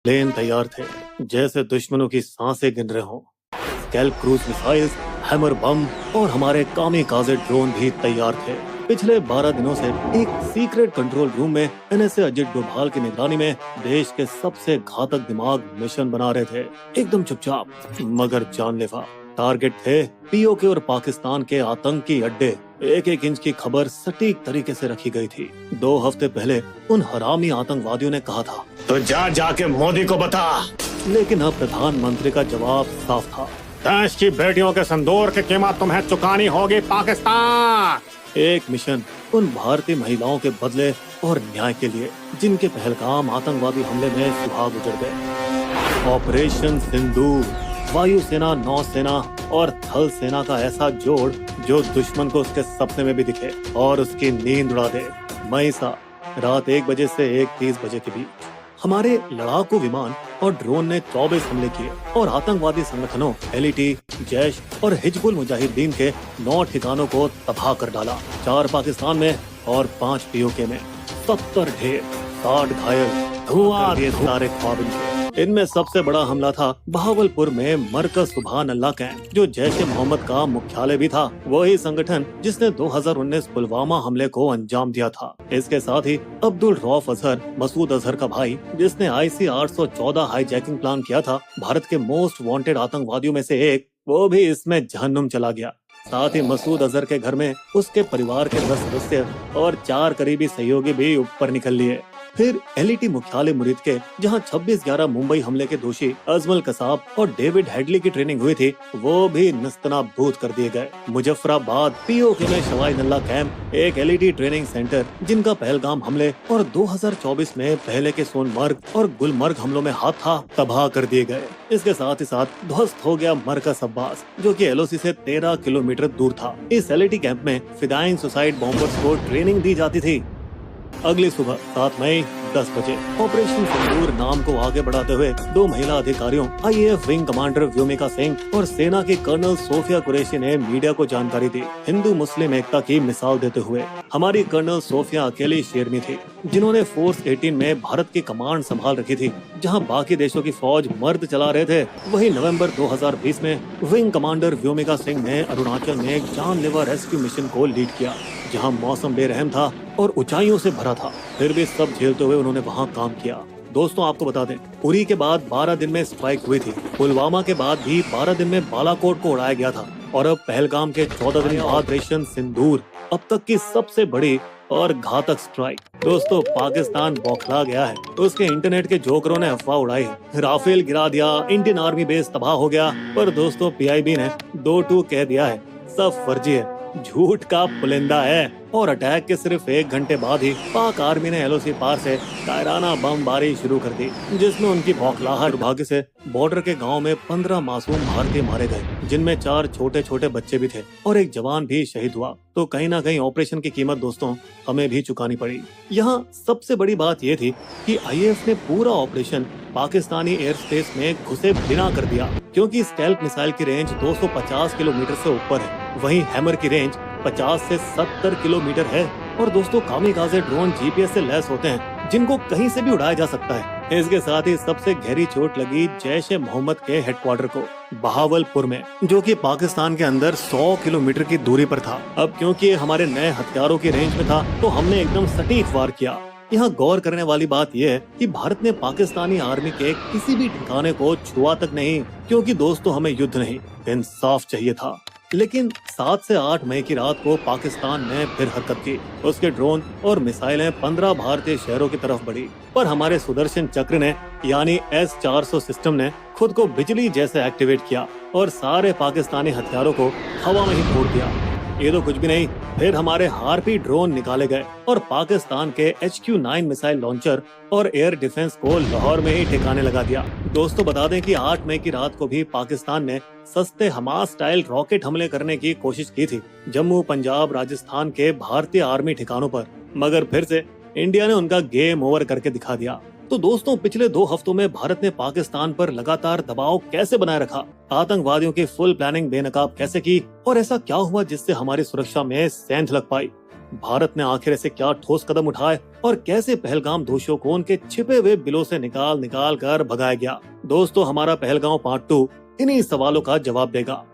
Plane तैयार थे, जैसे दुश्मनों की सांसें गिन रहे हों। स्कैल्प क्रूज मिसाइल्स, हैमर बम और हमारे कामिकाज़े ड्रोन भी तैयार थे। पिछले 12 दिनों से एक सीक्रेट कंट्रोल रूम में एनएसए अजित डोभाल की निगरानी में देश के सबसे घातक दिमाग मिशन बना रहे थे। एकदम चुपचाप मगर जानलेवा। टारगेट थे पीओके और पाकिस्तान के आतंकी अड्डे। एक एक इंच की खबर सटीक तरीके से रखी गई थी। 2 हफ्ते पहले उन हरामी आतंकवादियों ने कहा था, तो जाके मोदी को बता। लेकिन अब प्रधानमंत्री का जवाब साफ था। देश की बेटियों के संदूर की कीमत तुम्हें चुकानी होगी पाकिस्तान। एक मिशन उन भारतीय महिलाओं के बदले और न्याय के लिए, जिनके पहलगाम आतंकवादी हमले में सुहाग उजड़ गए। ऑपरेशन सिंदूर, वायुसेना, नौसेना और थल सेना का ऐसा जोड़ जो दुश्मन को उसके सपने में भी दिखे और उसकी नींद उड़ा दे। मई सा रात 1 बजे से 1:30 बजे के बीच हमारे लड़ाकू विमान और ड्रोन ने 24 हमले किए और आतंकवादी संगठनों एलईटी, जैश और हिजबुल मुजाहिदीन के 9 ठिकानों को तबाह कर डाला। 4 पाकिस्तान में और 5 पीओके में। 70 ढेर, 60 घायल, धुआं दिए सारे ख्वाब इनके। इनमें सबसे बड़ा हमला था बहावलपुर में मरकज सुभान अल्लाह कैंप, जो जैश ए मोहम्मद का मुख्यालय भी था। वही संगठन जिसने 2019 पुलवामा हमले को अंजाम दिया था। इसके साथ ही अब्दुल रऊफ अजहर, मसूद अजहर का भाई, जिसने IC 814 हाईजैकिंग प्लान किया था, भारत के मोस्ट वांटेड आतंकवादियों में से एक, वो भी इसमें जहन्नुम चला गया। साथ ही मसूद अजहर के घर में उसके परिवार के 10 सदस्य और 4 करीबी सहयोगी भी ऊपर निकल लिए। फिर एलईटी मुख्यालय मुरीद के, जहां 26/11 मुंबई हमले के दोषी अजमल कसाब और डेविड हेडली की ट्रेनिंग हुई थी, वो भी नस्तनाबूद कर दिए गए। मुजफ्फराबाद पीओके में शवाई नल्ला कैंप, एक एलईटी ट्रेनिंग सेंटर जिनका पहलगाम हमले और 2024 में पहले के सोनमर्ग और गुलमर्ग हमलों में हाथ था, तबाह कर दिए गए। इसके साथ ही साथ ध्वस्त हो गया मरकज अब्बास, जो कि एलओसी से 13 किलोमीटर दूर था। इस एलईटी कैंप में फिदाइन सुसाइड बॉम्बर्स को ट्रेनिंग दी जाती थी। अगली सुबह 7 मई 10 बजे ऑपरेशन सिंदूर नाम को आगे बढ़ाते हुए 2 महिला अधिकारियों, IAF wing commander Vyomika Singh और सेना के कर्नल सोफिया कुरैशी ने मीडिया को जानकारी दी। हिंदू मुस्लिम एकता की मिसाल देते हुए हमारी कर्नल सोफिया अकेली शेरनी थी, जिन्होंने फोर्स 18 में भारत की कमांड संभाल रखी थी, जहां बाकी देशों की फौज मर्द चला रहे थे। वही नवंबर 2020 में विंग कमांडर व्योमिका सिंह ने अरुणाचल में एक जानलेवा रेस्क्यू मिशन को लीड किया, जहां मौसम बेरहम था और ऊंचाइयों से भरा था। फिर भी सब झेलते हुए उन्होंने वहां काम किया। दोस्तों, आपको बता दें, उरी के बाद 12 दिन में स्ट्राइक हुई थी। पुलवामा के बाद भी 12 दिन में बालाकोट को उड़ाया गया था और अब पहलगाम के 14 दिन बाद ऑपरेशन सिंदूर, अब तक की सबसे बड़ी और घातक स्ट्राइक। दोस्तों, पाकिस्तान बौखला गया है। उसके इंटरनेट के जोकरों ने अफवाह उड़ाई, राफेल गिरा दिया, इंडियन आर्मी बेस तबाह हो गया। पर दोस्तों, PIB ने 2-2 कह दिया है, सब फर्जी है, झूठ का पुलिंदा है। और अटैक के सिर्फ 1 घंटे बाद ही पाक आर्मी ने LOC पार से कायराना बमबारी शुरू कर दी, जिसमें उनकी बौखलाहट। भाग्य से बॉर्डर के गांव में 15 मासूम भारतीय मारे गए, जिनमें 4 छोटे छोटे बच्चे भी थे और एक जवान भी शहीद हुआ। तो कहीं ना कहीं ऑपरेशन की कीमत दोस्तों हमें भी चुकानी पड़ी। यहाँ सबसे बड़ी बात ये थी कि IAF ने पूरा ऑपरेशन पाकिस्तानी एयर स्पेस में घुसे बिना कर दिया, क्योंकि स्कैल्प मिसाइल की रेंज 250 किलोमीटर से ऊपर है। वहीं हैमर की रेंज 50 से 70 किलोमीटर है। और दोस्तों, कामिकाज़े ड्रोन GPS से लैस होते हैं, जिनको कहीं से भी उड़ाया जा सकता है। इसके साथ ही सबसे गहरी चोट लगी जैश ए मोहम्मद के हेडक्वार्टर को बहावलपुर में, जो कि पाकिस्तान के अंदर 100 किलोमीटर की दूरी पर था। अब क्योंकि ये हमारे नए हथियारों की रेंज में था, तो हमने एकदम सटीक वार किया। यहाँ गौर करने वाली बात यह है कि भारत ने पाकिस्तानी आर्मी के किसी भी ठिकाने को छुआ तक नहीं, क्योंकि दोस्तों हमें युद्ध नहीं, इंसाफ चाहिए था। लेकिन 7 से 8 मई की रात को पाकिस्तान ने फिर हरकत की। उसके ड्रोन और मिसाइलें 15 भारतीय शहरों की तरफ बढ़ी, पर हमारे सुदर्शन चक्र ने यानी S-400 सिस्टम ने खुद को बिजली जैसे एक्टिवेट किया और सारे पाकिस्तानी हथियारों को हवा में ही फोड़ दिया। ये तो कुछ भी नहीं, फिर हमारे हार्पी ड्रोन निकाले गए और पाकिस्तान के HQ-9 मिसाइल लॉन्चर और एयर डिफेंस को लाहौर में ही ठिकाने लगा दिया। दोस्तों, बता दें कि 8 मई की रात को भी पाकिस्तान ने सस्ते हमास स्टाइल रॉकेट हमले करने की कोशिश की थी जम्मू, पंजाब, राजस्थान के भारतीय आर्मी ठिकानों पर, मगर फिर से इंडिया ने उनका गेम ओवर करके दिखा दिया। तो दोस्तों, पिछले 2 हफ्तों में भारत ने पाकिस्तान पर लगातार दबाव कैसे बनाए रखा, आतंकवादियों की फुल प्लानिंग बेनकाब कैसे की, और ऐसा क्या हुआ जिससे हमारी सुरक्षा में सेंध लग पाई। भारत ने आखिर ऐसे क्या ठोस कदम उठाए और कैसे पहलगाम दोषियों को उनके छिपे हुए बिलों से निकाल निकाल कर भगाया गया। दोस्तों, हमारा पहलगाम पार्ट 2 इन्हीं सवालों का जवाब देगा।